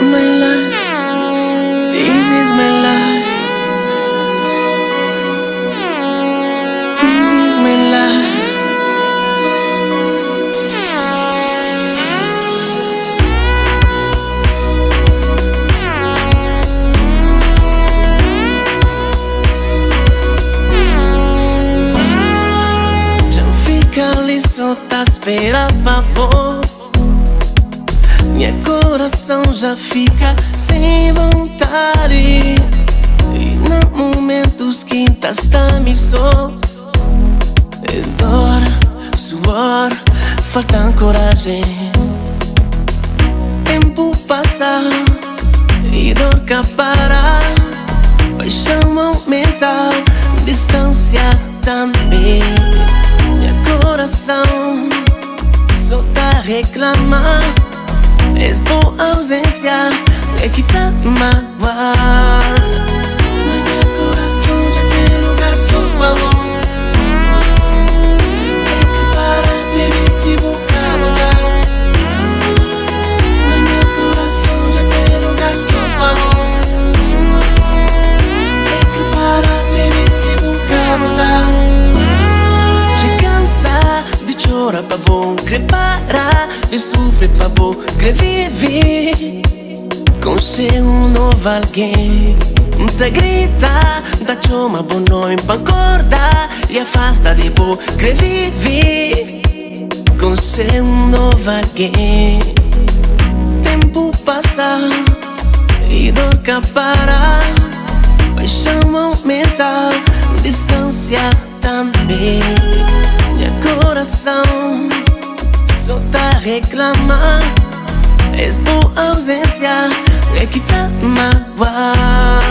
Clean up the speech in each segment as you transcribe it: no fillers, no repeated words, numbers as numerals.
My life, this is my life. This is my life. Já fica ali só tá esperando pra pôr. Meu coração já fica sem vontade. E nos momentos que estás-me só, é dor, suor, falta coragem. Tempo passa e dor que para. Paixão aumenta, distância também. Meu coração só tá reclamando. És por ausência, é que tá magoar. No meu coração já tem lugar só pra amor. Tem que parar, baby, se buscar lugar. No meu coração já tem lugar só pra amor. Tem que parar, baby, se buscar lugar. Te cansa de chorar pra bom, querer parar de sofrer pra bom, querer viver com seu novo alguém. Te grita, dá chama bom nome pra acordar e afasta de bom, querer viver com seu novo alguém. Tempo passa e dor que para. Paixão aumenta, distância também. Meu coração só tá reclamando. És por ausência, é que tá magoar.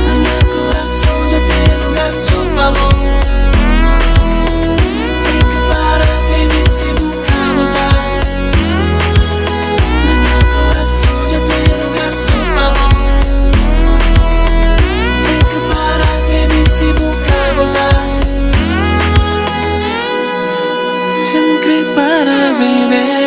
No meu coração já tem lugar só pra amor. Tem que parar, baby, se buscar lugar. No meu coração já tem lugar só pra amor. Tem que parar, baby, se buscar lugar. Sempre para viver.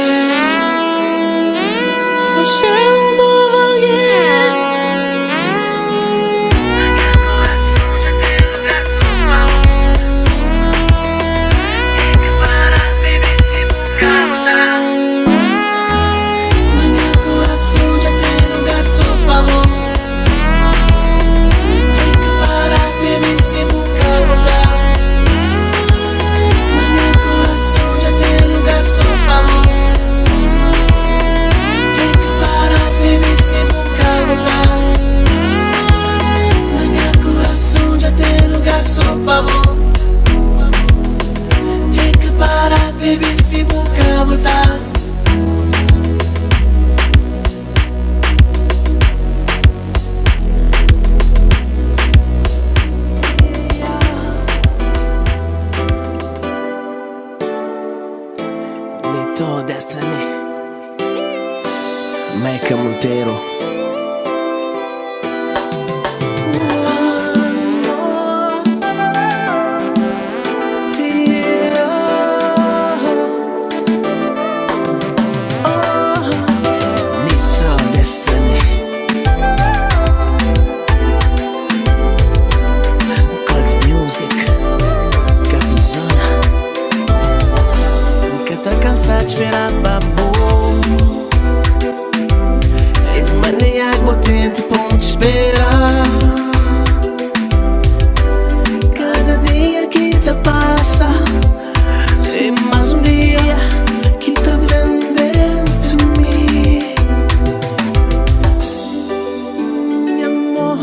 Tem que parar, baby, se buscar voltar. Little Destiny, Mike Montero. Esperar babou. És maneira água tento ponto esperar. Cada dia que te passa é mais dia que te vendo de mim. Meu amor,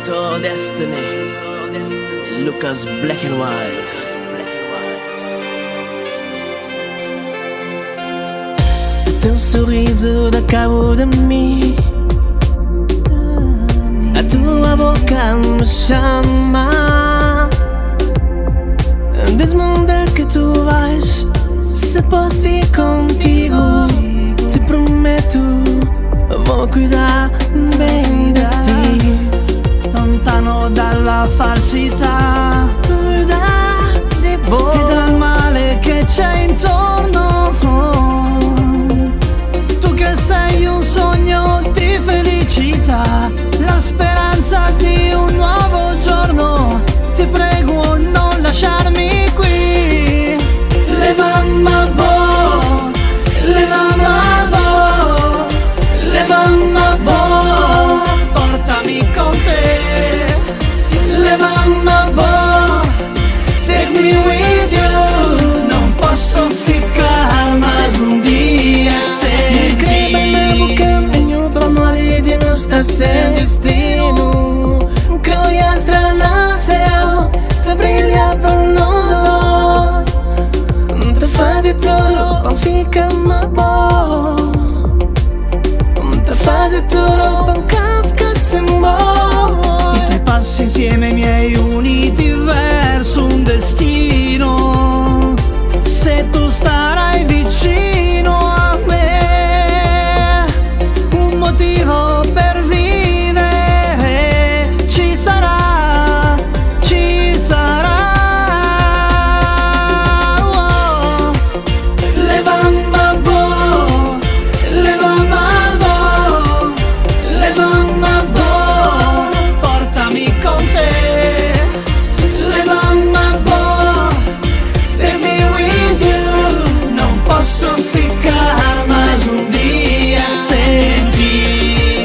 into destiny. Lucas Black and White. Teu sorriso da cabo de mim, a tua boca me chama. Diz-me onde é que tu vais, se posso ir contigo. Te prometo, vou cuidar bem de ti. Lontano dalla falsità Di e dal male che c'è intorno. Tu che sei un sogno di felicità, la speranza di un nuovo giorno. Ti prego non lasciarmi qui. Leva-me a bord, leva-me a bord, leva-me a bord, Portami con te. leva-me a bord, take me with you. Non posso ficar mais um dia sem Escreva no caminho para amor e de nos estar sem destino. Creo y hasta nasceu, te brilha por nós dois. Te faz tudo, não fica na boa. Te faz tudo, não Kafka sem boa. I tuoi passi insieme miei uniti verso un destino. Se tu starai vicino a me, un motivo per vivere ci sarà, ci sarà. Oh. Leva-me a bord, leva-me a bord, leva-me a bord, Portami con te. leva-me a bord, take me with you. Non posso ficar mais um dia sem ti.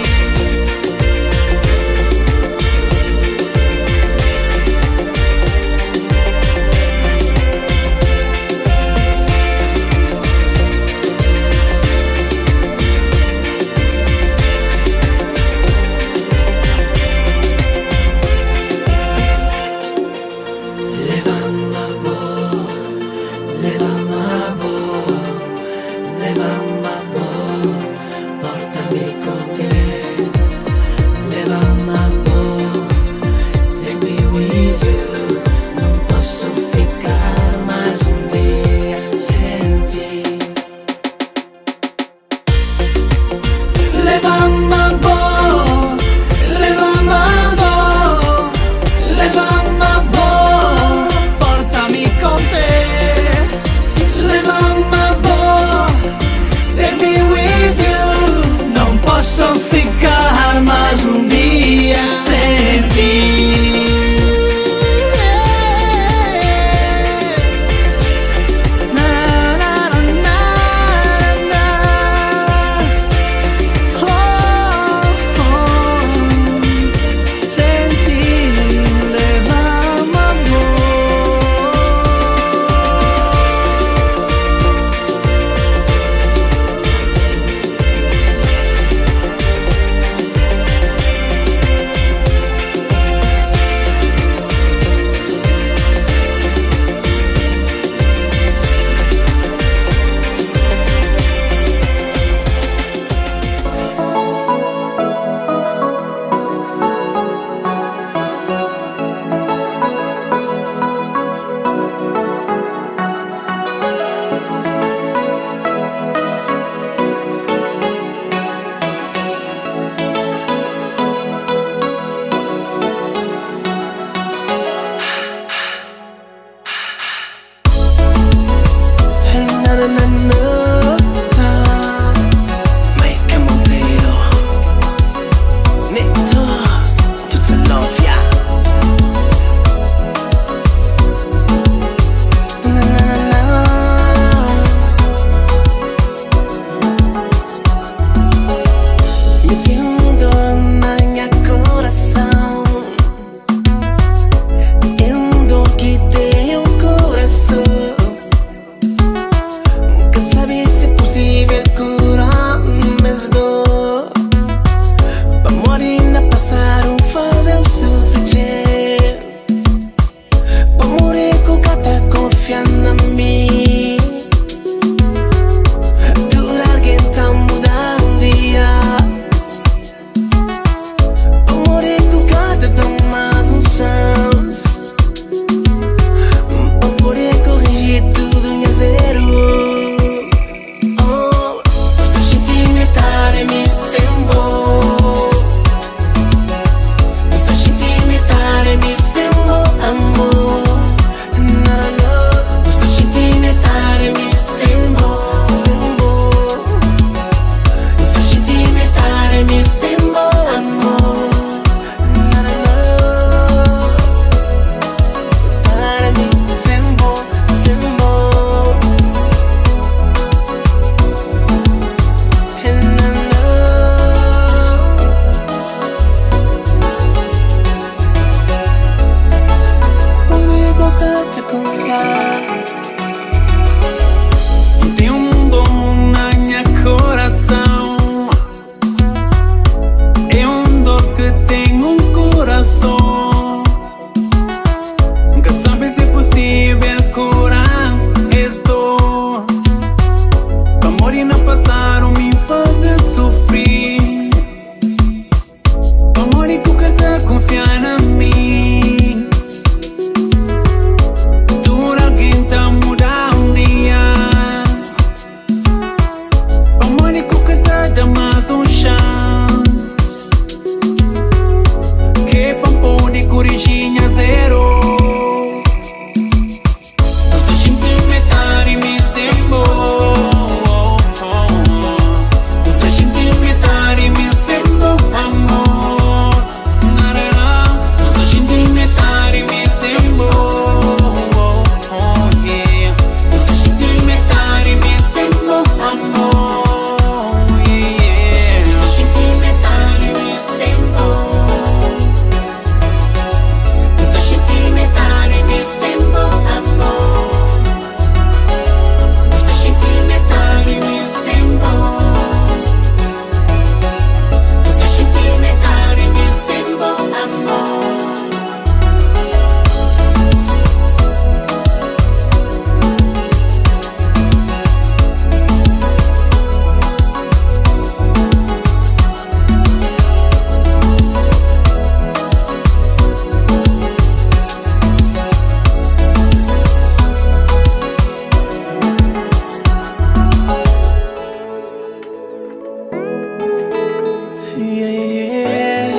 yeah.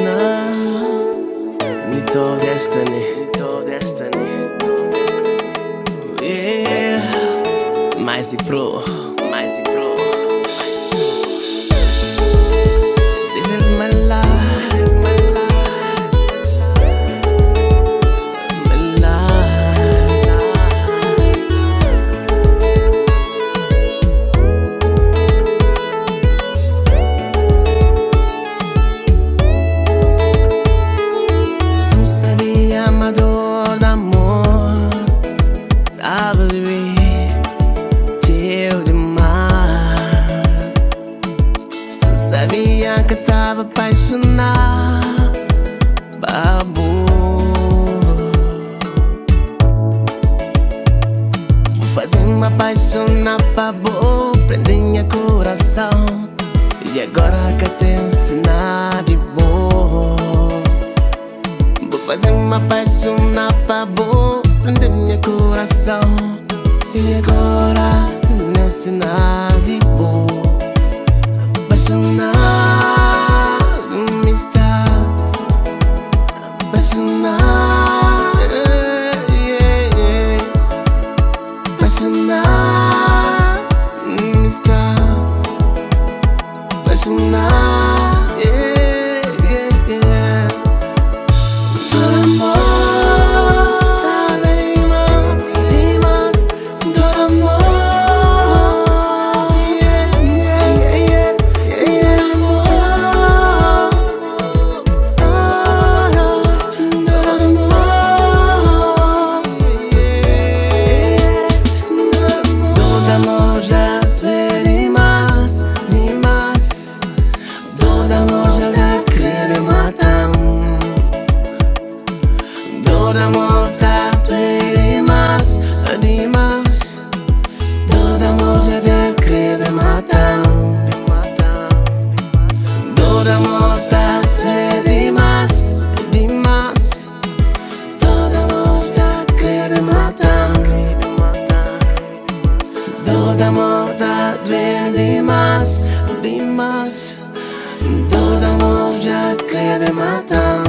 No, need to destiny, yeah. Mais e pro. This is my life, my life. Se não seria amador de amor, tava a ver teu demais. Se não sabia que tava apaixonado, babu. Fazer-me apaixonar, babu. Prende minha coração. E agora que tem um sinal de boa. Vou fazer-me apaixonar, babu. Prende minha coração. E agora não sei nada de boa. Apaixonado me está. Apaixonado, yeah. Apaixonado me está. Apaixonado, yeah. Todo amor. Todo amor já te demais, demais. Todo amor já te creve matar. Todo amor já te demais, demais. Todo amor já creve matar. Todo amor já te demais, demais. Todo amor já creve matar.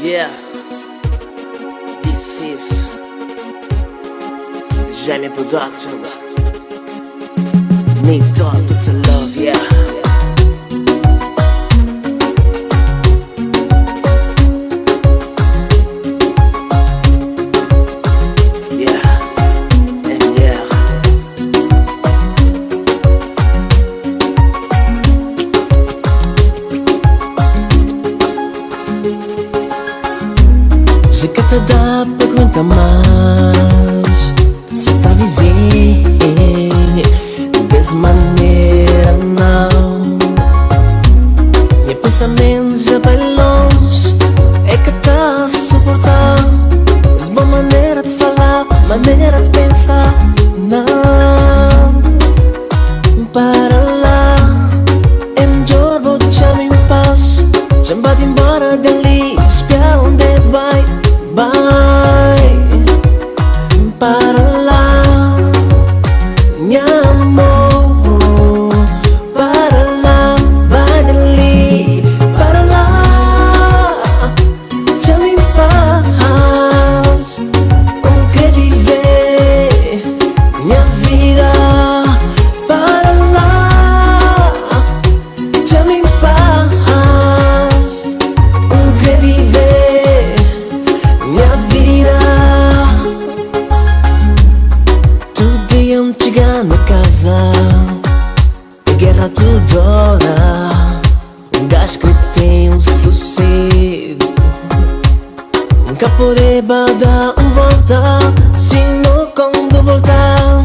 Yeah, this is Jamie Production. Need talk to love, yeah. Se que te dá para aguentar mais, se tá vivendo dessa maneira não. Meu pensamento já vai longe, é que tá a suportar. És boa maneira de falar, maneira de pensar. Não, para lá, é melhor vou deixar em paz. Já me bate embora dali, espiar onde vai. Para lá, vida. Para lá, deixa-me em paz. Quero viver minha vida. Todo dia me chegar na casa, a guerra toda hora. Um gajo que tem um sossego, nunca poderá dar volta. Se não quando voltar,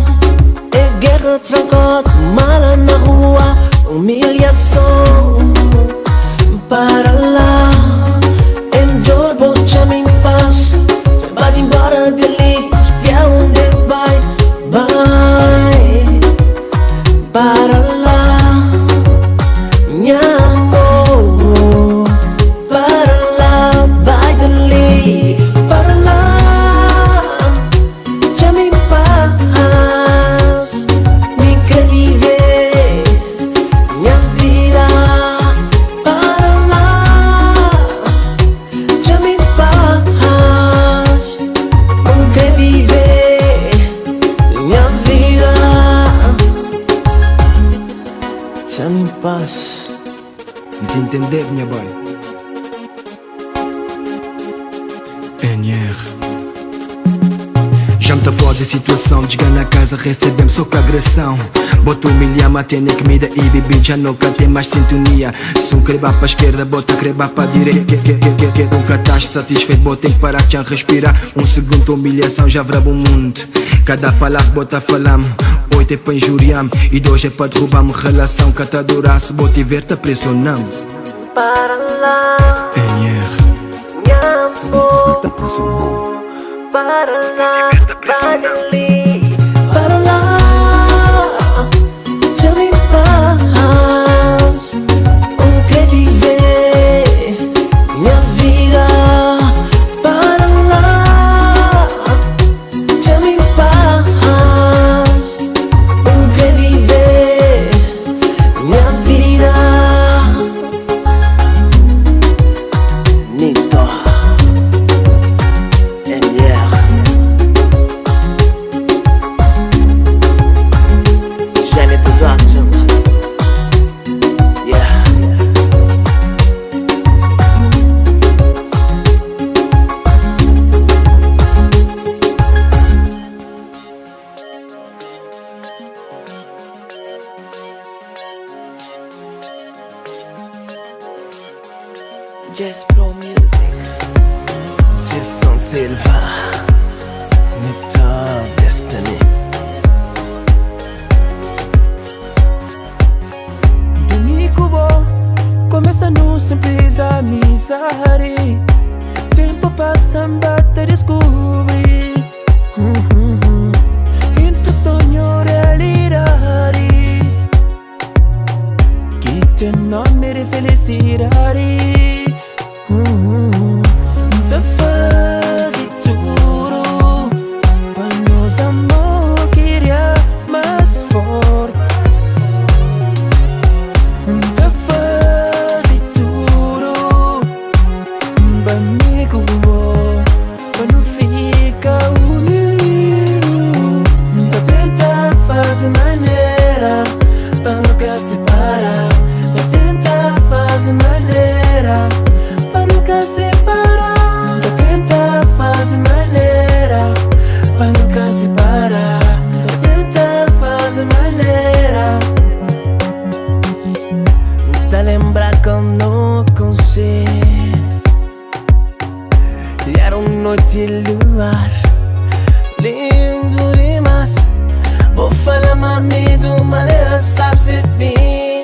é guerra, trancote, mala na rua, humilhação. Para lá, é melhor deixar-me em paz. Vai embora dele, espiar onde vai, vai. Para lá, minha amor. Para lá, vai dali. Para lá, deixa-me em paz. Me quer viver minha vida. Para lá, deixa-me em paz. Não quer viver minha vida. Deixa-me em paz. Não te entender, minha boy. NR. Já me tá foda a situação. Chega na casa, recebemos só com agressão. Bota humilhar-me até nem comida e bebida. Já nunca tem mais sintonia. Se um crebar pra esquerda, bota crebar pra direita. Nunca estás satisfeito, bota em que parar já respirar. Um segundo humilhação já vraba o mundo. Cada palavra bota falamos. 8 é pra injuriar-me e 2 é pra derrubar-me. Relação que te adorasse, bota e ver-te a pressionar-me. Para lá, NR. minha amor. Para lá, vai dali. Para lá, deixa-me em paz. Não quero viver minha vida. Para lá, deixa-me em paz. Não quero viver minha vida. Nito NR. Jenny Production. Yeah. Just Pro Music. Sisson Silva. Nito Destiny. Domingo bom, começa num simples amizade. Tempo passa, bate, descobri. Entre sonho e realidade, que tem nome de felicidade. Te faz de tudo para nos amor queria mais forte. Te faz de tudo para amigo, para não ficar unido. Para tentar fazer maneira para nunca separar. Para tentar fazer maneira para nunca separar. Para tentar fazer maneira para nunca separar. Para tentar fazer maneira. Tá lembrar quando não consigo. E era noite e luar lindo demais. Vou falar mami de uma maneira, sabe-se bem.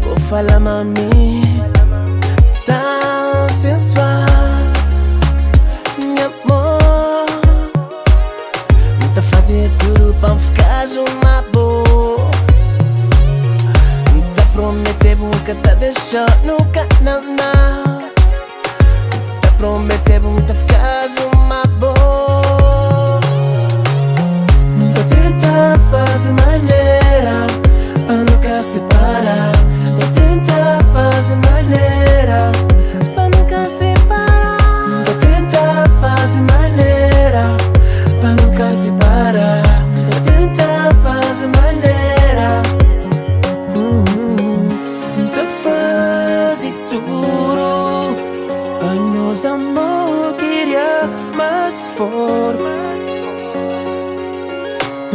Vou falar mami tão sensual. Meu amor, tá fazendo tudo pra ficar uma boa. Tá prometendo nunca tá deixando, nunca não. Tá prometendo nunca ficar uma boa. Pra tentar fazer maneira pra nunca separar. Pra tentar fazer maneira pra nunca separar. Pra tentar fazer maneira pra nunca separar.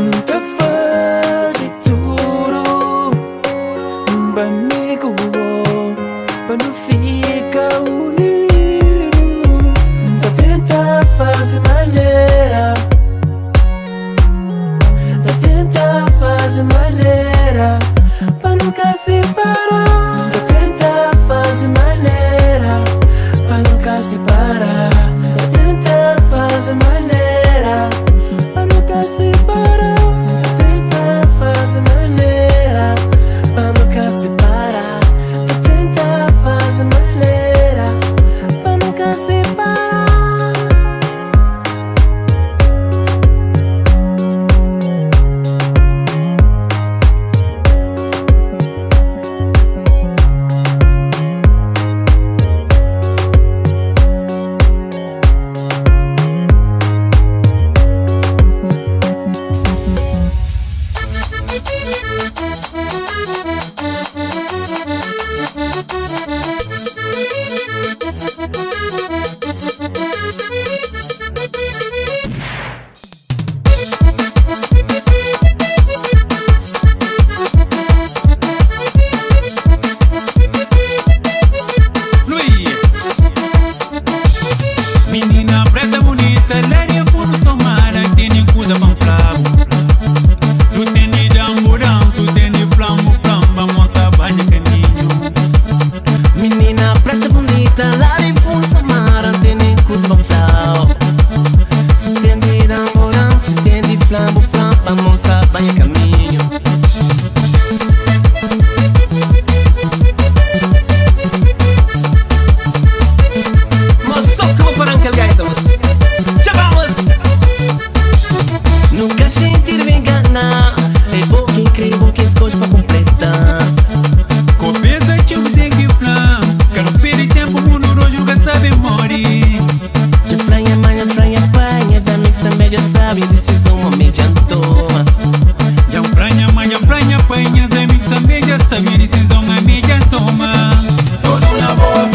nunca fazer tudo pra me cuidar, pra não ficar unido. Pra tentar fazer maneira, pra tentar fazer maneira, pra nunca separar. Pra tentar fazer maneira, pra nunca separar. Pra tentar fazer maneira, pra nunca separar. Pra tentar fazer maneira, pra nunca separar. Pra tentar fazer maneira, pra nunca separar. Menina preta bonita, léria por tomara, tem coisa bem flavo. Tu tem de damburão, tu tem de flamo, vamos a banho caminho. Menina preta bonita, lá de fundo samara, tem nem coisa bem flavo. Se tem de namorão, se tem de flamo, vamos a banho caminho. Mas só que vou parar aquele gaita, mas já vamos! Nunca senti de me enganar, é bom que incrível que escolhe pra completar. Copeça tio tem que flan, quero perder tempo, mundo hoje nunca sabe morir. De franha, manha, franha, panha, os amigos também já sabem, decisão uma me adiantou. Já franha, manha, franha, panha, os amigos também já sabem, decisão a mídia toma. Todo na boa,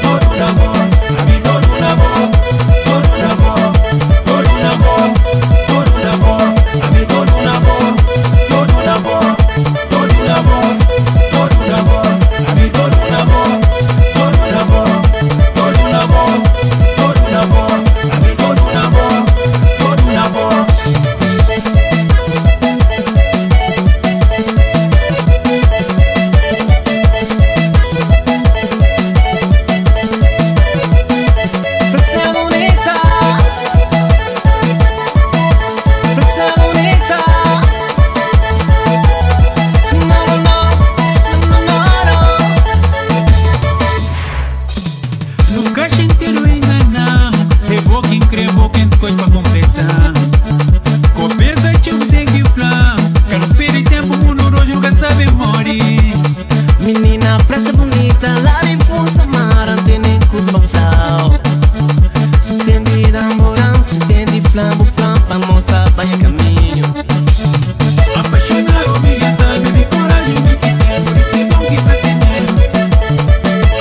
todo na boa, a mim todo na boa, todo na boa, todo na boa, todo na boa, a mim todo na boa, todo na boa, todo na boa, todo na boa, a mim todo na boa, todo na boa, todo na boa, todo na boa, a mim todo na boa, todo na boa. Preta bonita, preta bonita. No, no, no, no, no, no. Nunca sentiram enganar, é bom quem crê, bom quem escolhe pra completar. Copeça tio tem que flan, quero perder tempo, mundo hoje nunca sabe morir. Menina preta bonita, lá de fundo samara, tem nem coisa bem flavo. Se tem de namorão, se tem de flamo, vamos a banho caminho. Apaixonado, me sabe, me coragem, me que tem, decisão que tá tendo.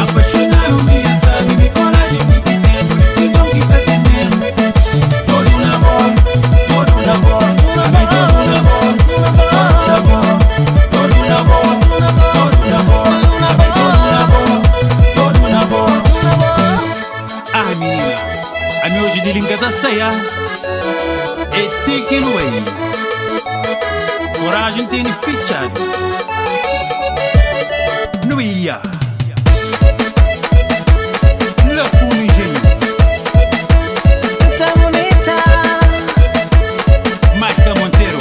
Apaixonado, me sabe, me coragem, me que tem, decisão que tá tendo. Todo na boa, todo na boa, a mim todo na boa, todo na boa, todo na boa, todo na boa, a mim todo na boa, todo na boa. Ah, menina, a minha hoje de linga da saia é tique no aí. Coragem tem fichado. Não ia. La Fumigênio. Preta bonita, Marta Monteiro.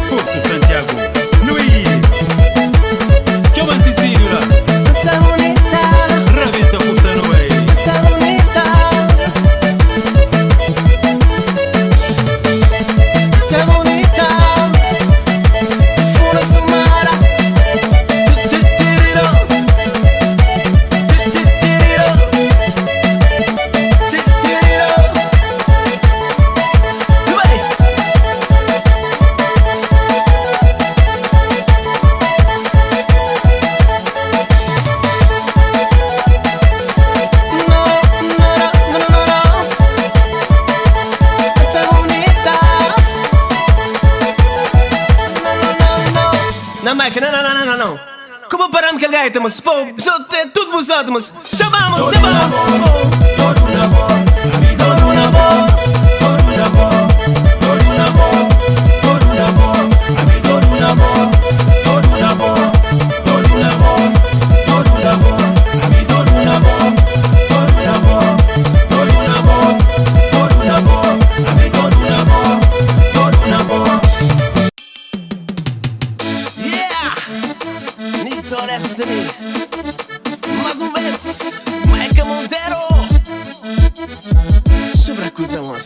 Porto Santiago. Não ia. Chovan Cecílio lá. preta bonita, Raventa Puta no aí. preta bonita, preta bonita. Fundo samara, tu, tu, tu, tu, tu. Mike, não. Como paramos que gaita, mas pô, tudo busado, mas já vamos. Destiny. Mais uma vez, Mike Monteiro. Sobre acusamos.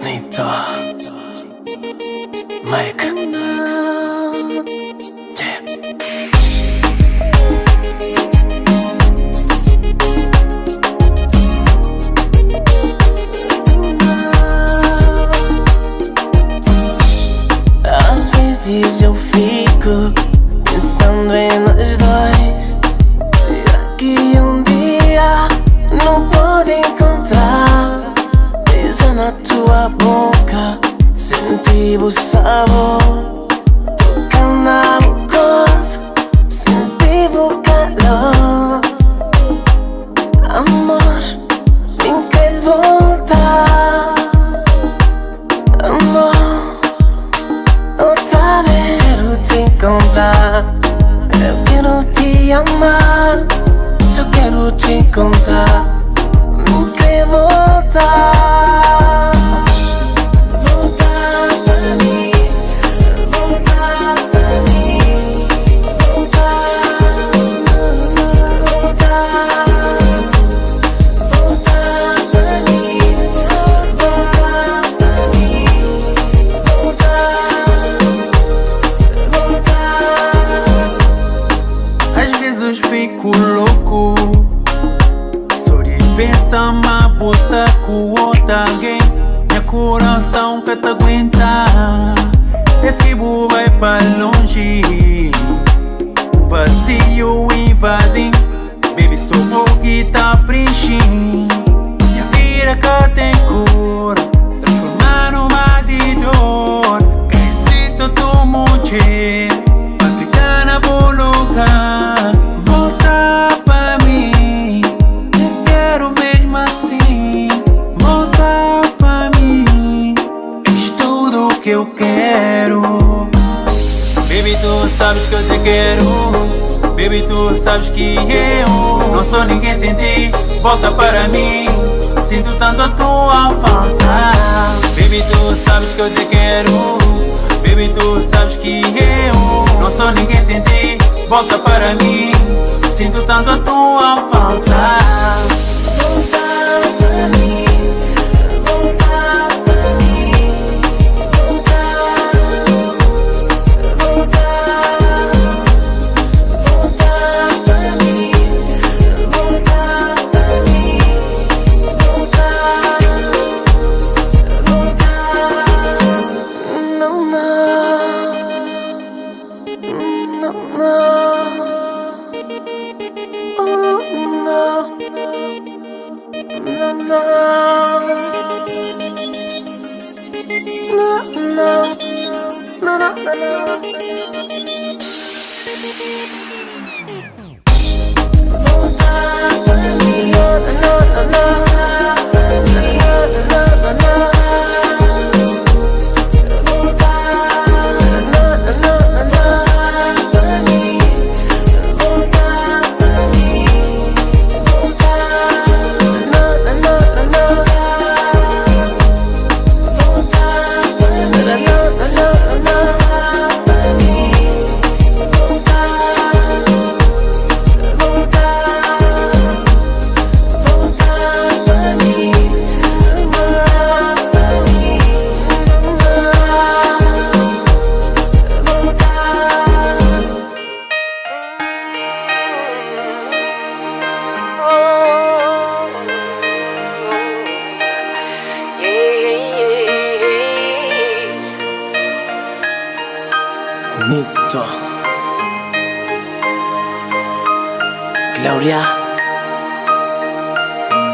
Nito Mike Às vezes eu fico pensando em nós dois. Será que um dia não pode encontrar? Beijar na tua boca, sentir o sabor, tocar no meu corpo, sentir o calor. Amor, vem quer voltar. Amor, outra vez quero te encontrar. Eu quero te amar. Eu quero te encontrar. Me quer voltar. Voltar pra mim. Voltar pra mim. Voltar. Voltar. Voltar pra mim. Voltar pra mim. Voltar. Voltar. Às vezes fico louco, só de pensar uma aposta com outra alguém. Meu coração que te aguenta. Esse que vai pra longe, o vazio invade. Baby, só vou que tá preenchendo. Minha vida que tem cor, transformar numa de dor. Que existe outro monte, mas ficar na bom lugar. Voltar pra mim, eu quero mesmo assim. Voltar pra mim, és tudo o que eu quero. Baby, tu sabes que eu te quero. Baby, tu sabes que eu não sou ninguém sem ti. Volta para mim, sinto tanto a tua falta. Baby, tu sabes que eu te quero. Baby, tu sabes que eu não sou ninguém sem ti. Volta para mim, sinto tanto a tua falta. Voltar pra mim. Voltar pra mim. Voltar. Voltar. Voltar pra mim. Voltar pra mim. Voltar. Voltar. Não, não. Não, não. Nito Gloria,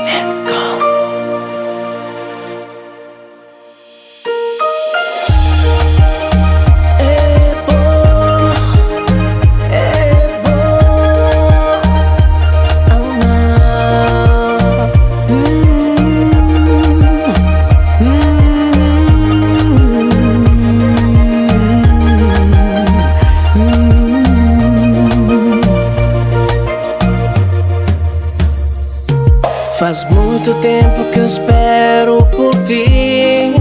let's go. Faz muito tempo que eu espero por ti.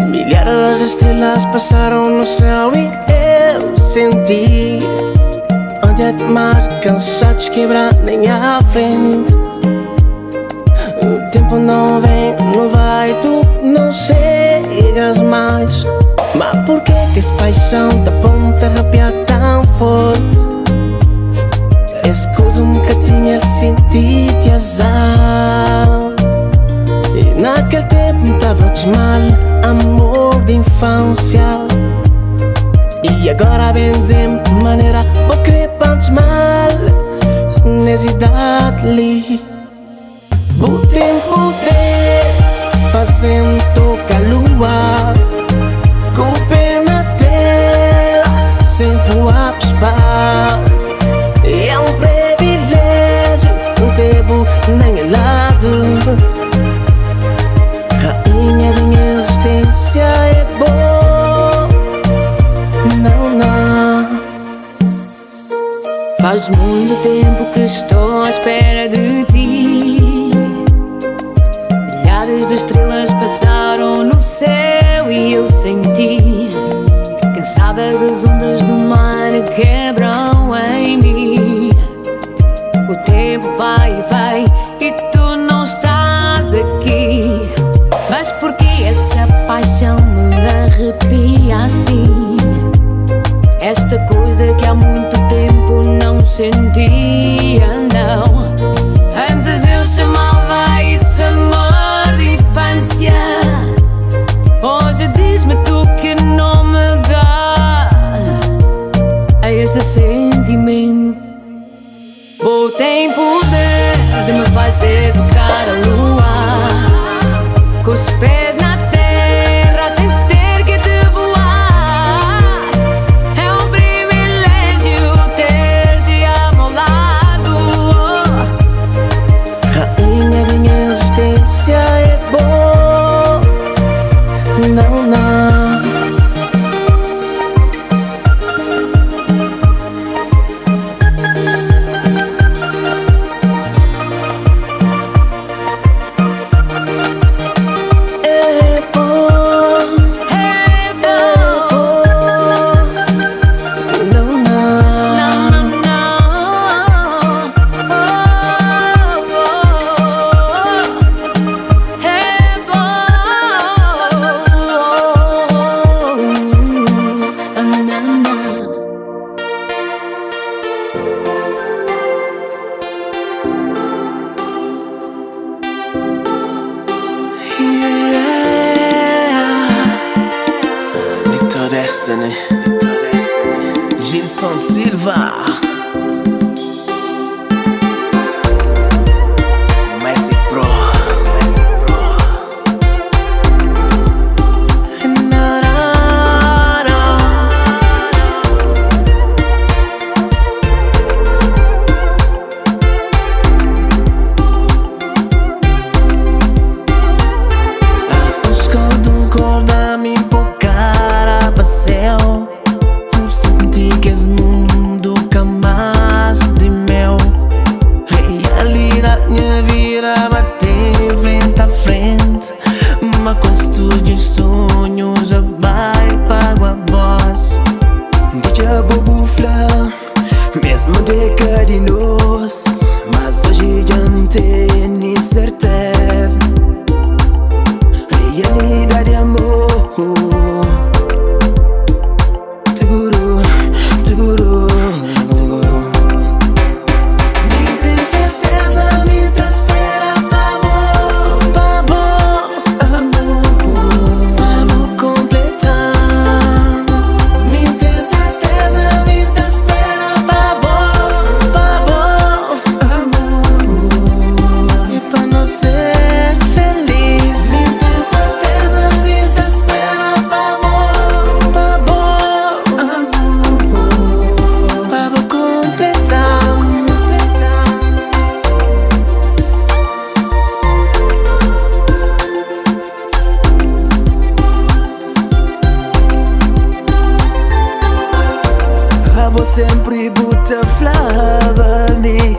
Milhares de estrelas passaram no céu e eu senti. Onde é de mar, cansados quebrar nem à frente. tempo não vem, não vai, tu não chegas mais. Mas por que essa paixão da ponta arrepiar tão forte? Esse coisa nunca tinha sentido azar. E naquele tempo me tava de mal, amor de infância. E agora bem dizer de maneira vou querer pantes mal nessa idade ali. O tempo de fazendo tocar a lua, com o pé na terra, sem voar para espaço. E é um privilégio, não tempo nem ao lado. Rainha da minha existência é boa. Não, não. Faz muito tempo que estou à espera de ti. Milhares de estrelas passaram no céu e eu senti. Cansadas as ondas do mar quebram em mim. O tempo vai e vai e tu não estás aqui. Mas por que essa paixão me arrepia assim? Esta coisa que há muito tempo não sentia, não. Antes eu chamava isso amor de infância. Hoje diz-me tu que não me dá a este sentimento. O tempo de me fazer tocar a lua, com os pés na terra sem ter que te voar. É um privilégio ter-te ao meu lado. Rainha da minha existência é boa. Não, não. Little Destiny, Gilson Silva, Messi Pro. Mas quando de sonhos já vai pago a voz. Deixa bobo flá, mesmo década de nós. Mas hoje já não tenho certeza. Realidade é amor. Seguro, seguro. Nem tem certeza, me tá esperando pra bom. Vamos completar. Nem tem certeza, me tá esperando pra bom. E pra não ser feliz. Nem tem certeza, me tá esperando pra bom. Vamos completar. Vou sempre botar flava-me.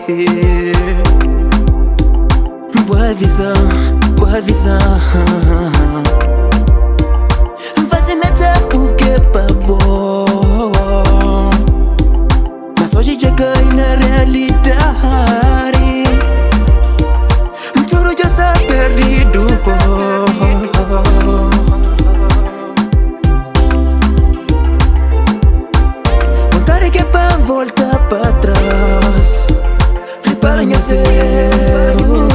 Boa visão, boa visão. Você mete porque pra bom. Mas hoje já cai na realidade. Tudo já sabe. perdido. Vontade que é pra voltar pra trás. Repara em zero.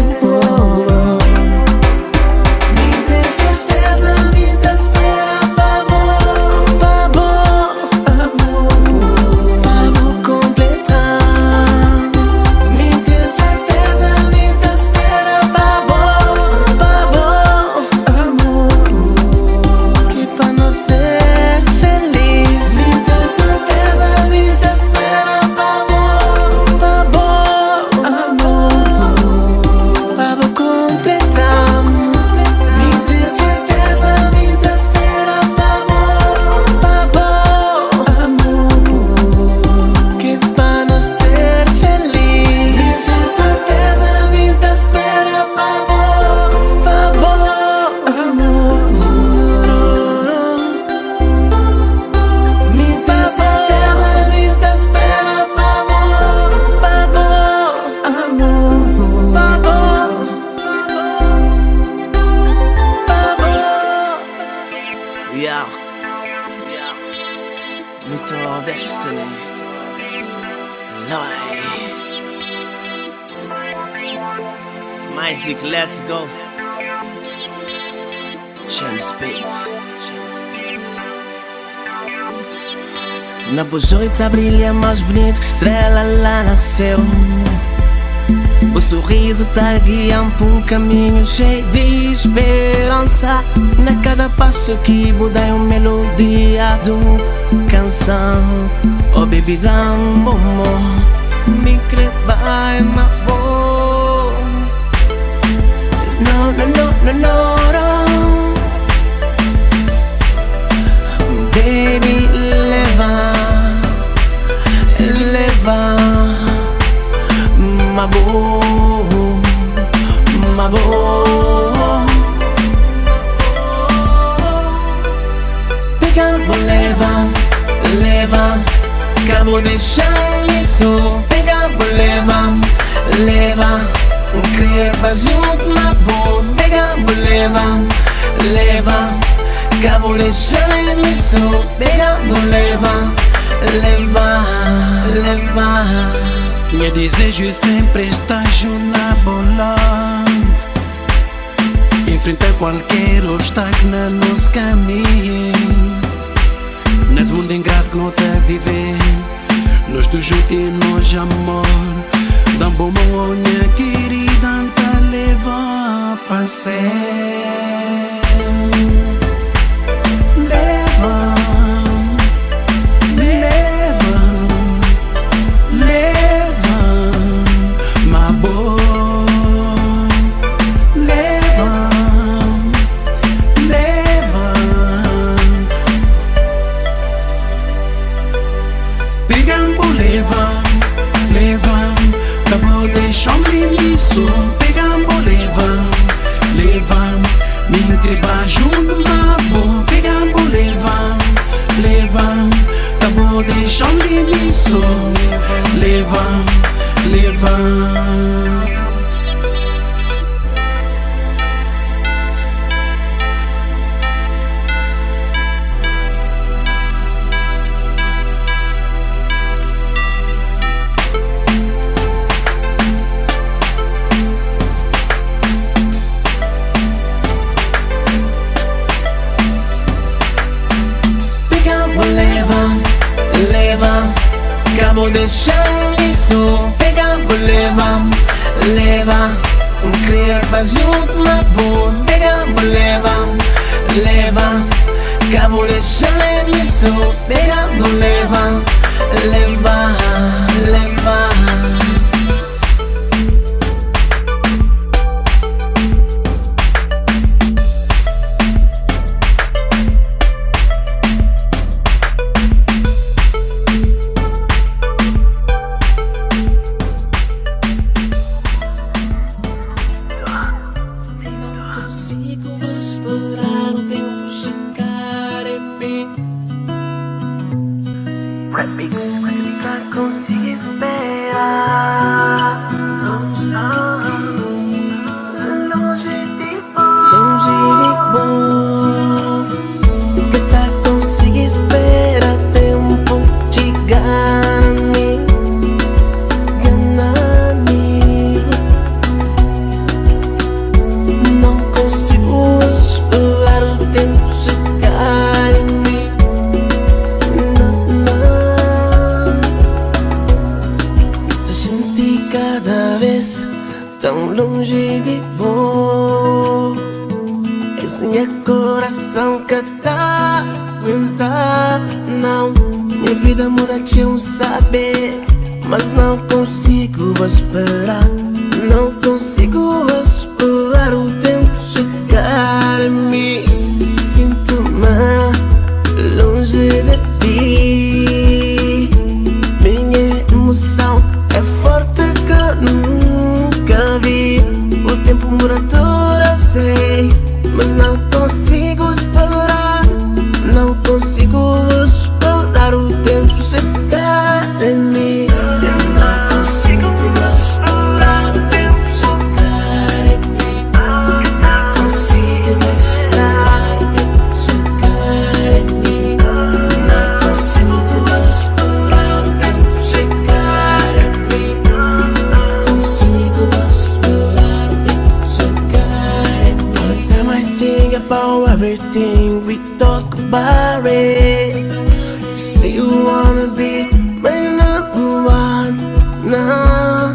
Yeah. Meet our destiny. Live. Music, let's go. James Beats. Na bojoita brilha mais bonito que estrela lá nasceu. O sorriso tá guiando por um caminho cheio de esperança. E na cada passo que muda é uma melodia de uma canção. Oh baby, dá um bom me creba em uma boa. No, no, no, no, no, no. Baby, leva, leva my boy, my boy. Pegando, leva, leva. Acabo deixando isso. Pegando, leva, leva. Creba junto, my boy. Pegando, leva, leva. Acabo deixando isso. Pegando, leva, leva, leva. Meu desejo sempre está junto na bola. Enfrentar qualquer obstáculo no nosso caminho. Nesse mundo ingrato que não está a viver, nós dois juntos e nós amor. Dá bom mão, minha querida, tá levar pra ser. Pegando, leva, leva. Me creba junto na boa. Pegando, leva, leva. Acabou deixando isso. Leva, leva. Acabo deixando isso. Pegando, leva, leva. Creba junto na boa. Pegando, leva, leva. Acabo deixando isso. Pegando, leva, leva, leva. Consegui superar. Longe de Meu coração que tá aguentar. Não, minha vida muda de saber, mas não consigo esperar. Não consigo esperar o tempo chegar. Me sinto-me longe de ti. Minha emoção é forte que nunca vi. O tempo muda tudo, eu sei, mas não consigo esperar. Não consigo esperar o tempo chegar em mim. Não consigo esperar o tempo chegar em mim. Não consigo esperar o tempo chegar em mim. Não consigo esperar o tempo chegar em mim. Não consigo esperar o tempo chegar em mim. All the time I think about everything we talk about it. You say you wanna be my number one. Nah.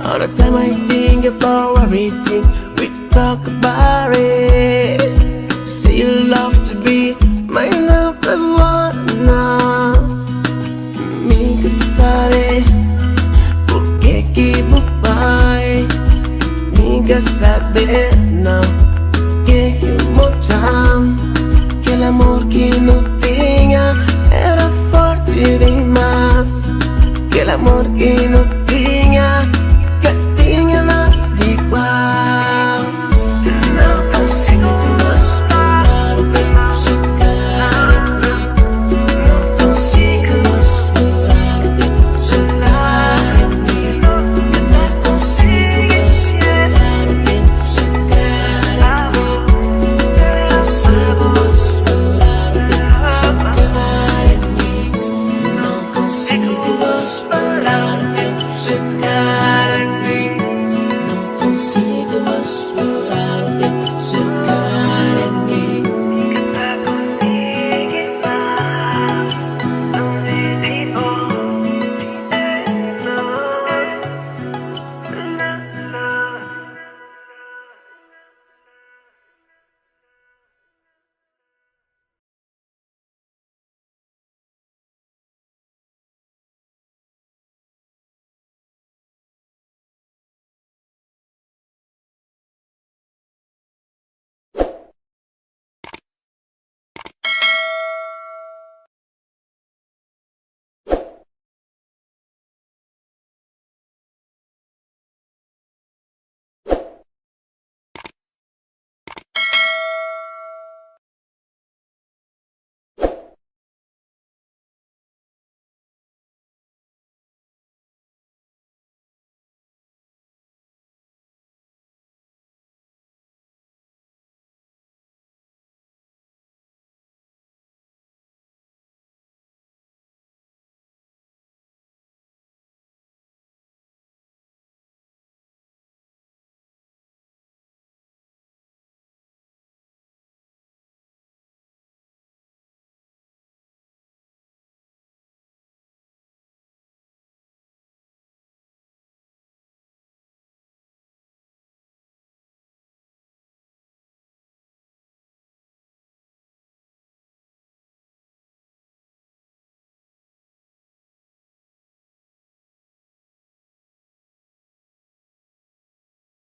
All the time I think about everything we talk about it. You say you love to be my number one. Nah. Minha sabe por que vai. Minha sabe